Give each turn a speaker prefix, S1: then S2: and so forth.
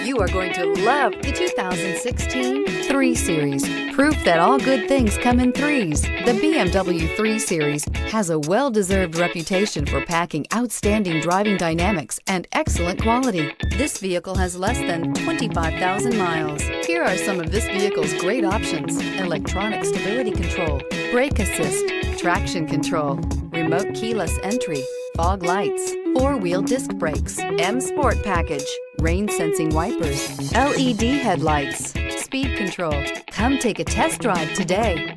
S1: You are going to love the 2016 3 Series. Proof that all good things come in threes. The BMW 3 Series has a well-deserved reputation for packing outstanding driving dynamics and excellent quality. This vehicle has less than 25,000 miles. Here are some of this vehicle's great options: electronic stability control, brake assist, traction control, remote keyless entry, fog lights, 4-wheel disc brakes, M Sport package, rain sensing wipers, LED headlights, speed control. Come take a test drive today.